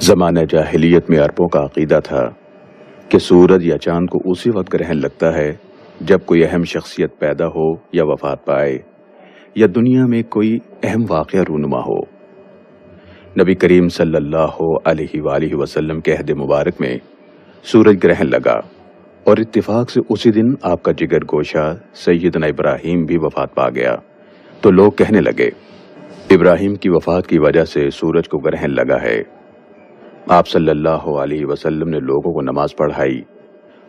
زمانہ جاہلیت میں عربوں کا عقیدہ تھا کہ سورج یا چاند کو اسی وقت گرہن لگتا ہے جب کوئی اہم شخصیت پیدا ہو یا وفات پائے یا دنیا میں کوئی اہم واقعہ رونما ہو۔ نبی کریم صلی اللہ علیہ وآلہ وسلم کے عہد مبارک میں سورج گرہن لگا اور اتفاق سے اسی دن آپ کا جگر گوشہ سیدنا ابراہیم بھی وفات پا گیا، تو لوگ کہنے لگے ابراہیم کی وفات کی وجہ سے سورج کو گرہن لگا ہے۔ آپ صلی اللہ علیہ وسلم نے لوگوں کو نماز پڑھائی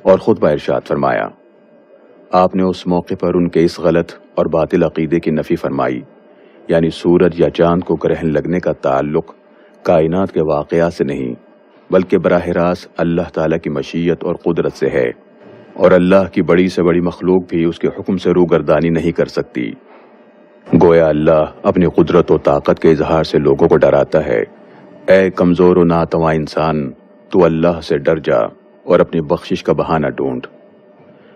اور خطبہ ارشاد فرمایا۔ آپ نے اس موقع پر ان کے اس غلط اور باطل عقیدے کی نفی فرمائی، یعنی سورج یا چاند کو گرہن لگنے کا تعلق کائنات کے واقعات سے نہیں بلکہ براہ راست اللہ تعالیٰ کی مشیت اور قدرت سے ہے، اور اللہ کی بڑی سے بڑی مخلوق بھی اس کے حکم سے روگردانی نہیں کر سکتی۔ گویا اللہ اپنی قدرت و طاقت کے اظہار سے لوگوں کو ڈراتا ہے، اے کمزور و ناتواں انسان، تو اللہ سے ڈر جا اور اپنی بخشش کا بہانہ ڈھونڈ۔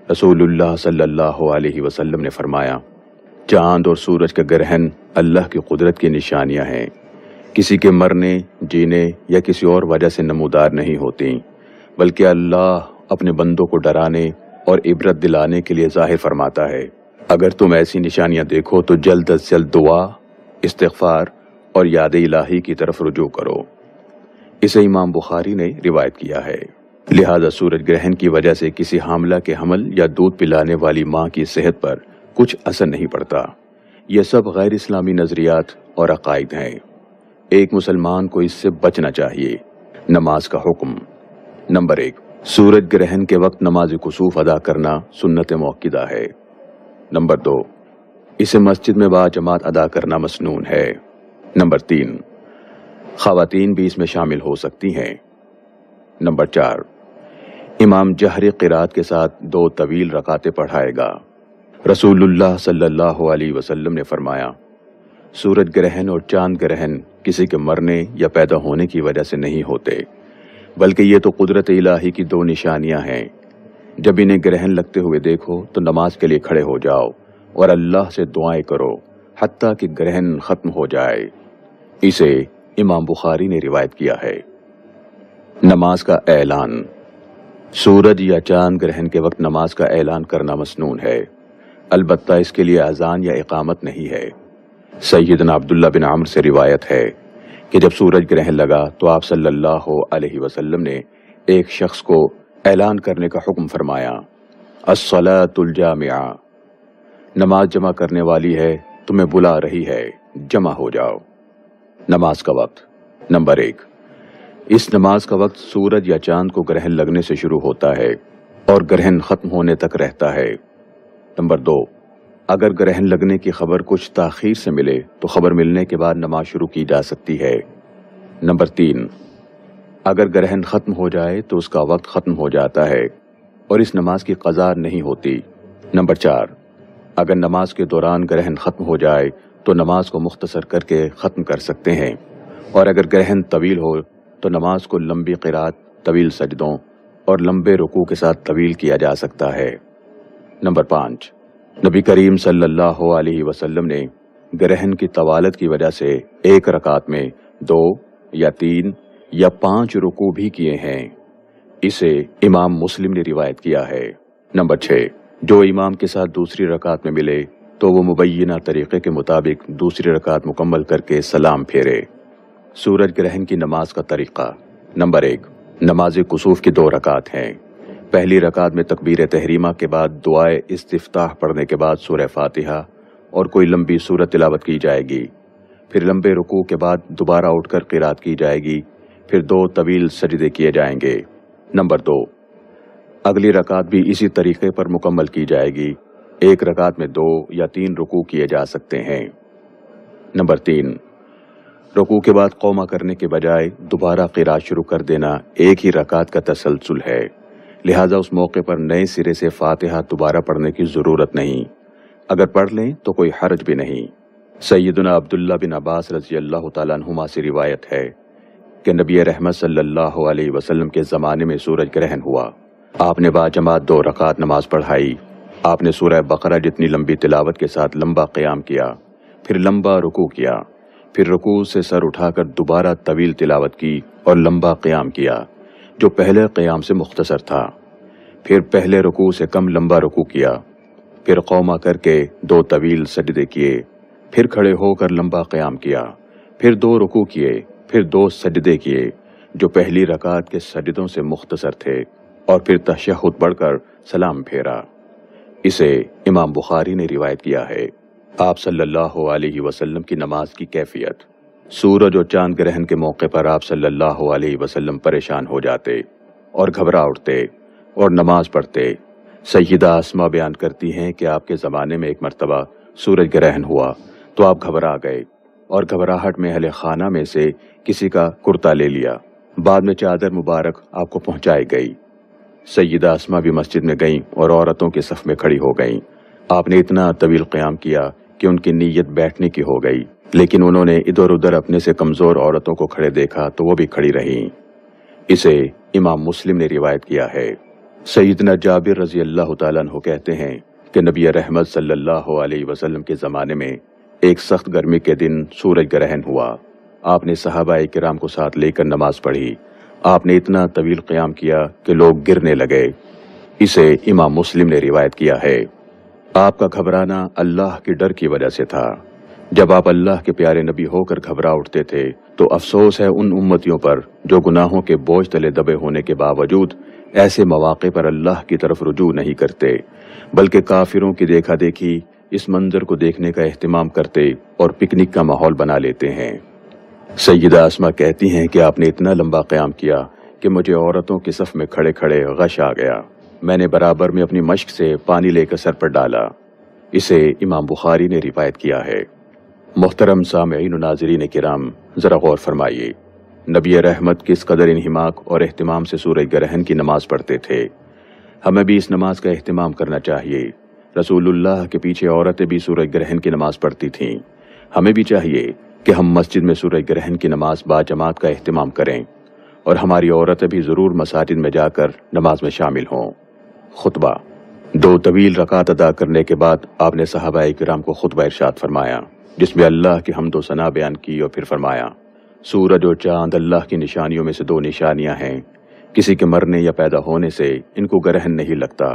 رسول اللہ صلی اللہ علیہ وسلم نے فرمایا، چاند اور سورج کا گرہن اللہ کی قدرت کی نشانیاں ہیں، کسی کے مرنے، جینے یا کسی اور وجہ سے نمودار نہیں ہوتی، بلکہ اللہ اپنے بندوں کو ڈرانے اور عبرت دلانے کے لیے ظاہر فرماتا ہے۔ اگر تم ایسی نشانیاں دیکھو تو جلد از جلد دعا، استغفار اور یاد الہی کی طرف رجوع کرو۔ اسے امام بخاری نے روایت کیا ہے۔ لہذا سورج گرہن کی وجہ سے کسی حاملہ کے حمل یا دودھ پلانے والی ماں کی صحت پر کچھ اثر نہیں پڑتا۔ یہ سب غیر اسلامی نظریات اور عقائد ہیں۔ ایک مسلمان کو اس سے بچنا چاہیے۔ نماز کا حکم۔ نمبر 1، سورج گرہن کے وقت نماز کسوف ادا کرنا سنت موقدہ ہے۔ نمبر 2، اسے مسجد میں باجماعت ادا کرنا مسنون ہے۔ نمبر 3، خواتین بھی اس میں شامل ہو سکتی ہیں۔ نمبر 4، امام جہری قرات کے ساتھ 2 طویل رکعتیں پڑھائے گا۔ رسول اللہ صلی اللہ علیہ وسلم نے فرمایا، سورج گرہن اور چاند گرہن کسی کے مرنے یا پیدا ہونے کی وجہ سے نہیں ہوتے، بلکہ یہ تو قدرت الہی کی 2 نشانیاں ہیں۔ جب انہیں گرہن لگتے ہوئے دیکھو تو نماز کے لیے کھڑے ہو جاؤ اور اللہ سے دعائیں کرو حتیٰ کہ گرہن ختم ہو جائے۔ اسے امام بخاری نے روایت کیا ہے۔ نماز کا اعلان۔ سورج یا چاند گرہن کے وقت نماز کا اعلان کرنا مسنون ہے، البتہ اس کے لیے اذان یا اقامت نہیں ہے۔ سیدنا عبداللہ بن عمرو سے روایت ہے کہ جب سورج گرہن لگا تو آپ صلی اللہ علیہ وسلم نے ایک شخص کو اعلان کرنے کا حکم فرمایا، الصلاۃ الجامعہ، نماز جمع کرنے والی ہے، تمہیں بلا رہی ہے، جمع ہو جاؤ۔ نماز کا وقت۔ نمبر 1، اس نماز کا وقت سورج یا چاند کو گرہن لگنے سے شروع ہوتا ہے اور گرہن ختم ہونے تک رہتا ہے۔ نمبر 2، اگر گرہن لگنے کی خبر کچھ تاخیر سے ملے تو خبر ملنے کے بعد نماز شروع کی جا سکتی ہے۔ نمبر 3، اگر گرہن ختم ہو جائے تو اس کا وقت ختم ہو جاتا ہے اور اس نماز کی قضا نہیں ہوتی۔ نمبر 4، اگر نماز کے دوران گرہن ختم ہو جائے تو نماز کو مختصر کر کے ختم کر سکتے ہیں، اور اگر گرہن طویل ہو تو نماز کو لمبی قرات، طویل سجدوں اور لمبے رکوع کے ساتھ طویل کیا جا سکتا ہے۔ نمبر 5، نبی کریم صلی اللہ علیہ وسلم نے گرہن کی طوالت کی وجہ سے ایک رکعت میں 2 یا 3 یا 5 رکوع بھی کیے ہیں۔ اسے امام مسلم نے روایت کیا ہے۔ نمبر 6، جو امام کے ساتھ دوسری رکعت میں ملے تو وہ مبینہ طریقے کے مطابق دوسری رکعت مکمل کر کے سلام پھیرے۔ سورج گرہن کی نماز کا طریقہ۔ نمبر 1، نماز کسوف کی 2 رکعت ہیں۔ پہلی رکعت میں تکبیر تحریمہ کے بعد دعائے استفتاح پڑھنے کے بعد سورہ فاتحہ اور کوئی لمبی سورت تلاوت کی جائے گی، پھر لمبے رکوع کے بعد دوبارہ اٹھ کر قرات کی جائے گی، پھر 2 طویل سجدے کیے جائیں گے۔ نمبر 2، اگلی رکعت بھی اسی طریقے پر مکمل کی جائے گی، ایک رکعت میں 2 یا 3 رکوع کیے جا سکتے ہیں۔ نمبر 3، رکوع کے بعد قومہ کرنے کے بجائے دوبارہ قرات شروع کر دینا ایک ہی رکعت کا تسلسل ہے، لہذا اس موقع پر نئے سرے سے فاتحہ دوبارہ پڑھنے کی ضرورت نہیں، اگر پڑھ لیں تو کوئی حرج بھی نہیں۔ سیدنا عبداللہ بن عباس رضی اللہ تعالیٰ عنہما سے روایت ہے کہ نبی رحمت صلی اللہ علیہ وسلم کے زمانے میں سورج گرہن ہوا، آپ نے باجماعت 2 رکعت نماز پڑھائی، آپ نے سورہ بقرہ جتنی لمبی تلاوت کے ساتھ لمبا قیام کیا، پھر لمبا رکوع کیا، پھر رکوع سے سر اٹھا کر دوبارہ طویل تلاوت کی اور لمبا قیام کیا جو پہلے قیام سے مختصر تھا، پھر پہلے رکوع سے کم لمبا رکوع کیا، پھر قوما کر کے 2 طویل سجدے کیے، پھر کھڑے ہو کر لمبا قیام کیا، پھر 2 رکوع کیے، پھر 2 سجدے کیے جو پہلی رکعت کے سجدوں سے مختصر تھے، اور پھر تشہد پڑھ کر سلام پھیرا۔ اسے امام بخاری نے روایت کیا ہے۔ آپ صلی اللہ علیہ وسلم کی نماز کی کیفیت۔ سورج اور چاند گرہن کے موقع پر آپ صلی اللہ علیہ وسلم پریشان ہو جاتے اور گھبرا اٹھتے اور نماز پڑھتے۔ سیدہ اسما بیان کرتی ہیں کہ آپ کے زمانے میں ایک مرتبہ سورج گرہن ہوا تو آپ گھبرا گئے اور گھبراہٹ میں اہل خانہ میں سے کسی کا کرتا لے لیا۔ بعد میں چادر مبارک آپ کو پہنچائی گئی۔ سیدہ اسما بھی مسجد میں گئیں اور عورتوں کے صف میں کھڑی ہو گئیں۔ آپ نے اتنا طویل قیام کیا کہ ان کی نیت بیٹھنے کی ہو گئی، لیکن انہوں نے ادھر ادھر اپنے سے کمزور عورتوں کو کھڑے دیکھا تو وہ بھی کھڑی رہیں۔ اسے امام مسلم نے روایت کیا ہے۔ سیدنا جابر رضی اللہ تعالیٰ عنہ کہتے ہیں کہ نبی رحمت صلی اللہ علیہ وسلم کے زمانے میں ایک سخت گرمی کے دن سورج گرہن ہوا۔ آپ نے صحابہ کرام کو ساتھ لے کر نماز پڑھی۔ آپ نے اتنا طویل قیام کیا کہ لوگ گرنے لگے۔ اسے امام مسلم نے روایت کیا ہے۔ آپ کا گھبرانا اللہ کے ڈر کی وجہ سے تھا۔ جب آپ اللہ کے پیارے نبی ہو کر گھبرا اٹھتے تھے تو افسوس ہے ان امتیوں پر جو گناہوں کے بوجھ تلے دبے ہونے کے باوجود ایسے مواقع پر اللہ کی طرف رجوع نہیں کرتے، بلکہ کافروں کی دیکھا دیکھی اس منظر کو دیکھنے کا اہتمام کرتے اور پکنک کا ماحول بنا لیتے ہیں۔ سیدہ اسما کہتی ہیں کہ آپ نے اتنا لمبا قیام کیا کہ مجھے عورتوں کے صف میں کھڑے کھڑے غش آ گیا۔ میں نے برابر میں اپنی مشق سے پانی لے کر سر پر ڈالا۔ اسے امام بخاری نے روایت کیا ہے۔ محترم سامعین و ناظرین کرام، ذرا غور فرمائیے، نبی رحمت کس قدر انہماک اور اہتمام سے سورج گرہن کی نماز پڑھتے تھے۔ ہمیں بھی اس نماز کا اہتمام کرنا چاہیے۔ رسول اللہ کے پیچھے عورتیں بھی سورج گرہن کی نماز پڑھتی تھیں۔ ہمیں بھی چاہیے کہ ہم مسجد میں سورج گرہن کی نماز باجماعت کا اہتمام کریں اور ہماری عورتیں بھی ضرور مساجد میں جا کر نماز میں شامل ہوں۔ خطبہ۔ 2 طویل رکعت ادا کرنے کے بعد آپ نے صحابہ کرام کو خطبہ ارشاد فرمایا، جس میں اللہ کی حمد و ثنا بیان کی اور پھر فرمایا، سورج اور چاند اللہ کی نشانیوں میں سے 2 نشانیاں ہیں، کسی کے مرنے یا پیدا ہونے سے ان کو گرہن نہیں لگتا۔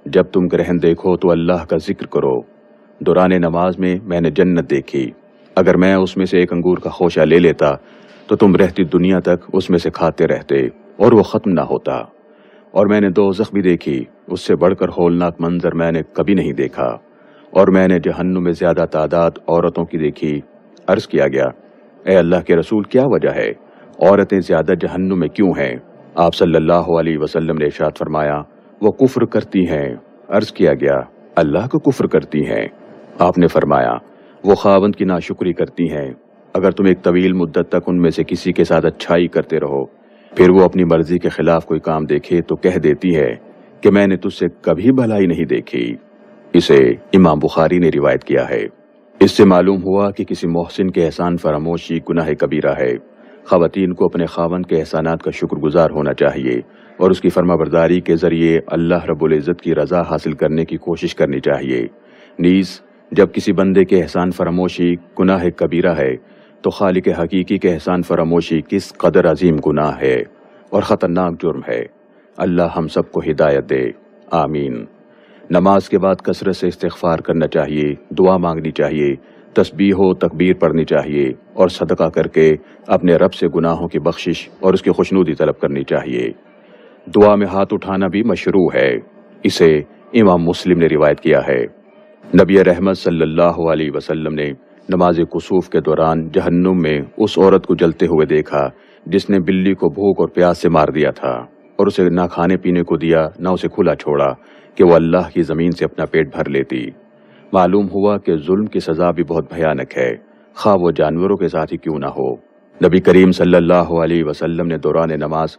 جب تم گرہن دیکھو تو اللہ کا ذکر کرو۔ دوران نماز میں نے جنت دیکھی، اگر میں اس میں سے ایک انگور کا خوشہ لے لیتا تو تم رہتی دنیا تک اس میں سے کھاتے رہتے اور وہ ختم نہ ہوتا۔ اور میں نے دوزخ بھی دیکھی، اس سے بڑھ کر ہولناک منظر میں نے کبھی نہیں دیکھا۔ اور میں نے جہنم میں زیادہ تعداد عورتوں کی دیکھی۔ عرض کیا گیا، اے اللہ کے رسول، کیا وجہ ہے؟ عورتیں زیادہ جہنم میں کیوں ہیں؟ آپ صلی اللہ علیہ وسلم نے ارشاد فرمایا، وہ کفر کرتی ہیں۔ عرض کیا گیا، اللہ کو کفر کرتی ہیں؟ آپ نے فرمایا، وہ خاوند کی ناشکری کرتی ہیں۔ اگر تم ایک طویل مدت تک ان میں سے کسی کے ساتھ اچھائی کرتے رہو، پھر وہ اپنی مرضی کے خلاف کوئی کام دیکھے تو کہہ دیتی ہے کہ میں نے تجھ سے کبھی بھلائی نہیں دیکھی۔ اسے امام بخاری نے روایت کیا ہے۔ اس سے معلوم ہوا کہ کسی محسن کے احسان فراموشی گناہ کبیرہ ہے۔ خواتین کو اپنے خاوند کے احسانات کا شکر گزار ہونا چاہیے اور اس کی فرما برداری کے ذریعے اللہ رب العزت کی رضا حاصل کرنے کی کوشش کرنی چاہیے۔ نیز جب کسی بندے کے احسان فراموشی گناہ کبیرہ ہے تو خالق حقیقی کے احسان فراموشی کس قدر عظیم گناہ ہے اور خطرناک جرم ہے۔ اللہ ہم سب کو ہدایت دے، آمین۔ نماز کے بعد کثرت سے استغفار کرنا چاہیے، دعا مانگنی چاہیے، تسبیح و تکبیر پڑھنی چاہیے اور صدقہ کر کے اپنے رب سے گناہوں کی بخشش اور اس کی خوشنودی طلب کرنی چاہیے۔ دعا میں ہاتھ اٹھانا بھی مشروع ہے۔ اسے امام مسلم نے روایت کیا ہے۔ نبی رحمت صلی اللہ علیہ وسلم نے نماز کسوف کے دوران جہنم میں اس عورت کو جلتے ہوئے دیکھا جس نے بلی کو بھوک اور پیاس سے مار دیا تھا اور اسے نہ کھانے پینے کو دیا نہ اسے کھلا چھوڑا کہ وہ اللہ کی زمین سے اپنا پیٹ بھر لیتی۔ معلوم ہوا کہ ظلم کی سزا بھی بہت بھیانک ہے، خواہ وہ جانوروں کے ساتھ ہی کیوں نہ ہو۔ نبی کریم صلی اللہ علیہ وسلم نے دوران نماز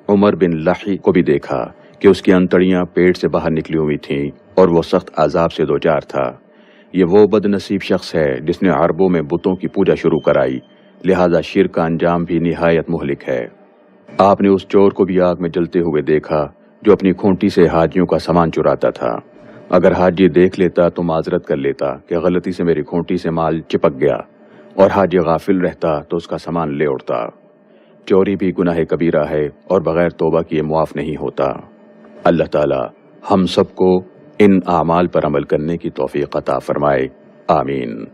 عمر بن لحی کو بھی دیکھا کہ اس کی انتڑیاں پیٹ سے باہر نکلی ہوئی تھیں اور وہ سخت عذاب سے دوچار تھا۔ یہ وہ بد نصیب شخص ہے جس نے عربوں میں بتوں کی پوجا شروع کرائی، لہذا شرک کا انجام بھی نہایت مہلک ہے۔ آپ نے اس چور کو بھی آگ میں جلتے ہوئے دیکھا جو اپنی کھونٹی سے حاجیوں کا سامان چراتا تھا۔ اگر حاجی دیکھ لیتا تو معذرت کر لیتا کہ غلطی سے میری کھونٹی سے مال چپک گیا، اور حاجی غافل رہتا تو اس کا سامان لے اڑتا۔ چوری بھی گناہ کبیرہ ہے اور بغیر توبہ کیے معاف نہیں ہوتا۔ اللہ تعالی ہم سب کو ان اعمال پر عمل کرنے کی توفیق عطا فرمائے، آمین۔